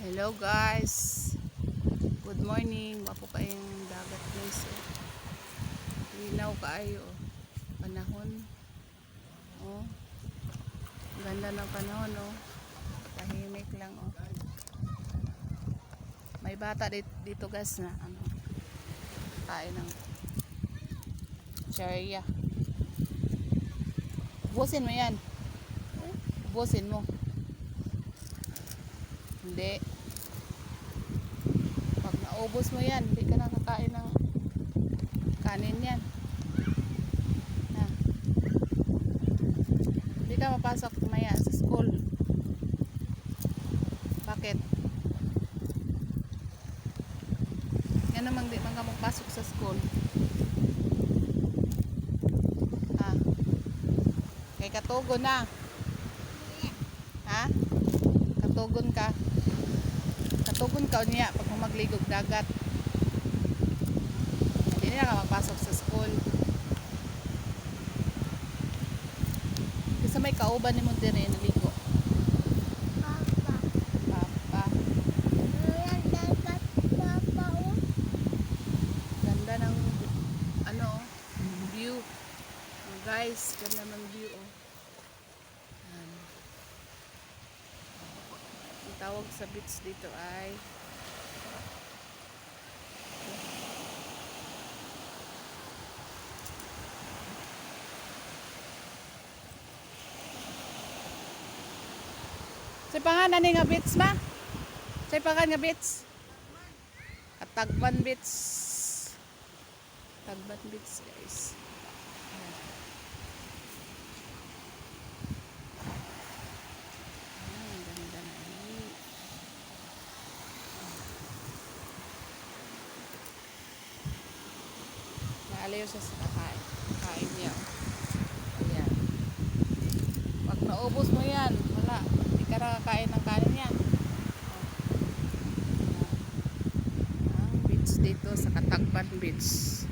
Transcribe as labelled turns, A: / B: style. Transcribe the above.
A: Hello guys, good morning. Wapo kayong dagat guys. Linaw kaayo panahon. Oh, ganda ng panahon. Oh, tahimik lang. Oh, may bata dito guys na kain ng cherya. Ubusin mo yan. Ubusin mo. Hindi. Pag naubos mo yan, hindi ka nakakain ng kanin yan. Na. Hindi ka mapasok maya sa school. Bakit? Yan namang di man ka magpasok sa school. Ha? Kay katugon na. Ha? Katugon ka. Katugon ka niya pag magligog dagat. Hindi na ka magpasok sa school. Kasi may kauban ni mo din eh, naligo.
B: Papa.
A: Papa.
B: Ayan, dagat, Papa, oh.
A: Ganda ng view. Guys, ganda ng view oh. Yan. Ang tawag sa beach dito ay sa pangalan ni nga beach ma? Sa pangalan nga beach? Katagban beach. Tagban beach guys. Ayan. Ayan, ganda na yun. Naalayo siya sa kain niya. Ayan. Pag naubos mo yan, wala. Hindi ka nakakain ng kanin yan. Ang beach dito sa Katagban Beach.